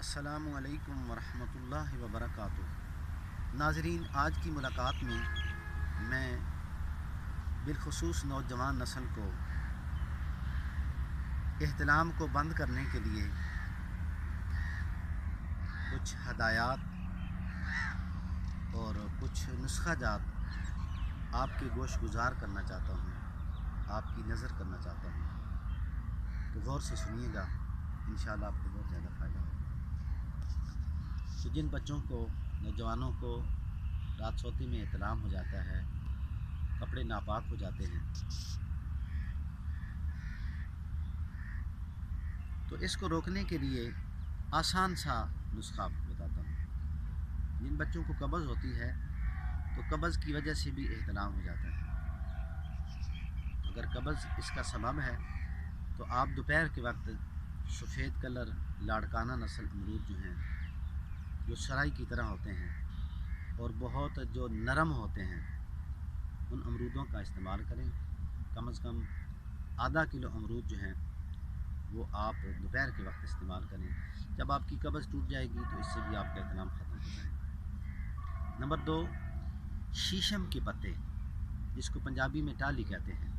السلام علیکم ورحمۃ اللہ وبرکاتہ۔ ناظرین، آج کی ملاقات میں میں بالخصوص نوجوان نسل کو احتلام کو بند کرنے کے لیے کچھ ہدایات اور کچھ نسخہ جات آپ کے گوش گزار کرنا چاہتا ہوں، آپ کی نظر کرنا چاہتا ہوں، تو غور سے سنیے گا، انشاءاللہ آپ کو بہت زیادہ فائدہ ہوگا۔ تو جن بچوں کو، نوجوانوں کو رات سوتے میں احتلام ہو جاتا ہے، کپڑے ناپاک ہو جاتے ہیں، تو اس کو روکنے کے لیے آسان سا نسخہ آپ کو بتاتا ہوں۔ جن بچوں کو قبض ہوتی ہے تو قبض کی وجہ سے بھی احتلام ہو جاتا ہے، تو اگر قبض اس کا سبب ہے تو آپ دوپہر کے وقت سفید کلر لاڑکانہ نسل امرود جو ہیں، جو سرائی کی طرح ہوتے ہیں اور بہت جو نرم ہوتے ہیں، ان امرودوں کا استعمال کریں۔ کم از کم آدھا کلو امرود جو ہیں وہ آپ دوپہر کے وقت استعمال کریں۔ جب آپ کی قبض ٹوٹ جائے گی تو اس سے بھی آپ کا احتلام ختم ہو جائے گا۔ نمبر 2، شیشم کے پتے، جس کو پنجابی میں ٹالی کہتے ہیں،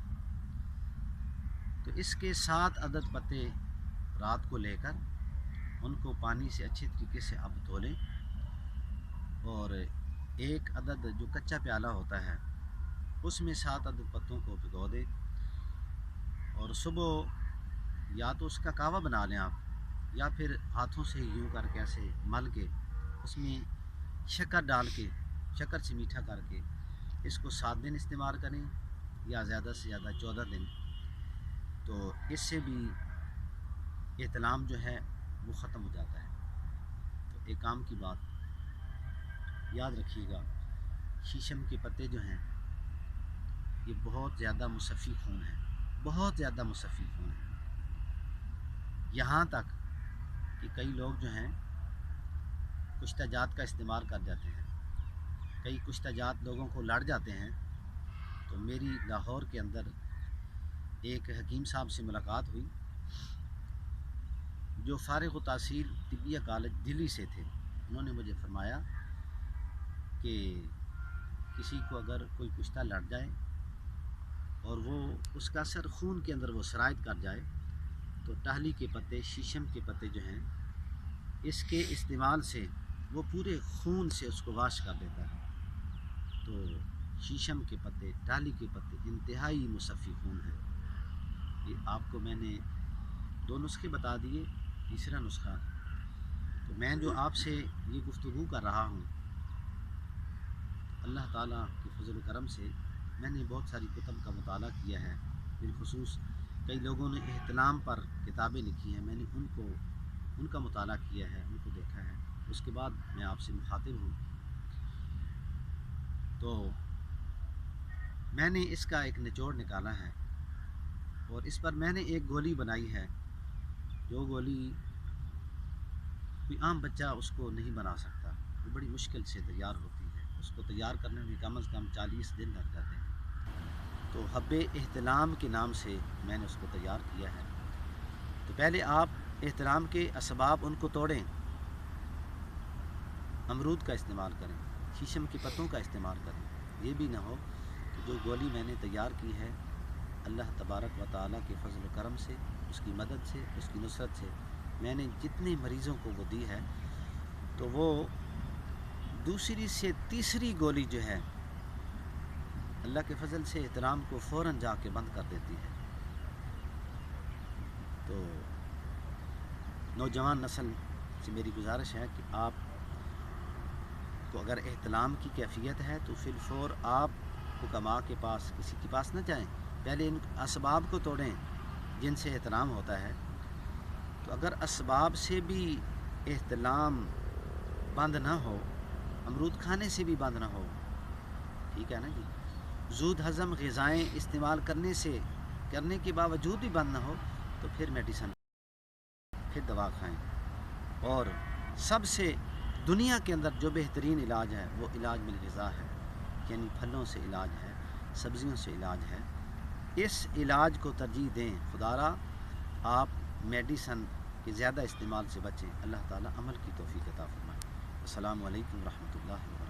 تو اس کے 7 عدد پتے رات کو لے کر ان کو پانی سے اچھے طریقے سے اب دھو لیں، اور 1 عدد جو کچا پیالہ ہوتا ہے اس میں 7 عدد پتوں کو بھگو دیں، اور صبح یا تو اس کا کہوہ بنا لیں آپ، یا پھر ہاتھوں سے یوں کر کے ایسے مل کے اس میں شکر ڈال کے، شکر سے میٹھا کر کے اس کو 7 دن استعمال کریں، یا زیادہ سے زیادہ 14 دن، تو اس سے بھی احتلام جو ہے وہ ختم ہو جاتا ہے۔ تو ایک کام کی بات یاد رکھیے گا، شیشم کے پتے جو ہیں یہ بہت زیادہ مصفی خون ہے، بہت زیادہ مصفی خون ہے، یہاں تک کہ کئی لوگ جو ہیں کشتہ جات کا استعمال کر جاتے ہیں، کئی کشتہ جات لوگوں کو لڑ جاتے ہیں۔ تو میری لاہور کے اندر ایک حکیم صاحب سے ملاقات ہوئی جو فارغ التحصیل طبیہ کالج دلی سے تھے۔ انہوں نے مجھے فرمایا کہ کسی کو اگر کوئی کشتہ لڑ جائے اور وہ اس کا اثر خون کے اندر وہ سرایت کر جائے تو ٹہلی کے پتے، شیشم کے پتے جو ہیں، اس کے استعمال سے وہ پورے خون سے اس کو واش کر دیتا ہے۔ تو شیشم کے پتے، ٹہلی کے پتے انتہائی مصفی خون ہے۔ یہ آپ کو میں نے 2 نسخے بتا دیے، تیسرا نسخہ، تو میں جو آپ سے یہ گفتگو کر رہا ہوں، اللہ تعالیٰ کے فضل و کرم سے میں نے بہت ساری کتب کا مطالعہ کیا ہے، بالخصوص کئی لوگوں نے احتلام پر کتابیں لکھی ہیں، میں نے ان کا مطالعہ کیا ہے، ان کو دیکھا ہے، اس کے بعد میں آپ سے مخاطب ہوں۔ تو میں نے اس کا ایک نچوڑ نکالا ہے، اور اس پر میں نے ایک گولی بنائی ہے، جو گولی کوئی عام بچہ اس کو نہیں بنا سکتا، وہ بڑی مشکل سے تیار ہوتی ہے، اس کو تیار کرنے میں کم از کم 40 دن لگ جاتے ہیں۔ تو حب احتلام کے نام سے میں نے اس کو تیار کیا ہے۔ تو پہلے آپ احتلام کے اسباب ان کو توڑیں، امرود کا استعمال کریں، شیشم کے پتوں کا استعمال کریں۔ یہ بھی نہ ہو کہ جو گولی میں نے تیار کی ہے، اللہ تبارک و تعالیٰ کے فضل و کرم سے، اس کی مدد سے، اس کی نصرت سے میں نے جتنے مریضوں کو وہ دی ہے، تو وہ دوسری سے تیسری گولی جو ہے اللہ کے فضل سے احتلام کو فوراً جا کے بند کر دیتی ہے۔ تو نوجوان نسل سے میری گزارش ہے کہ آپ کو اگر احتلام کی کیفیت ہے تو فی الفور آپ حکماء کے پاس، کسی کے پاس نہ جائیں، پہلے ان اسباب کو توڑیں جن سے احتلام ہوتا ہے۔ تو اگر اسباب سے بھی احتلام بند نہ ہو، امرود کھانے سے بھی بند نہ ہو، ٹھیک ہے نا جی، زود ہضم غذائیں استعمال کرنے کے باوجود بھی بند نہ ہو، تو پھر میڈیسن، پھر دوا کھائیں۔ اور سب سے دنیا کے اندر جو بہترین علاج ہے وہ علاج بالغذا ہے، یعنی پھلوں سے علاج ہے، سبزیوں سے علاج ہے۔ اس علاج کو ترجیح دیں، خدا را آپ میڈیسن کہ زیادہ استعمال سے بچیں۔ اللہ تعالیٰ عمل کی توفیق عطا فرمائے۔ السلام علیکم ورحمۃ اللہ وبرکاتہ۔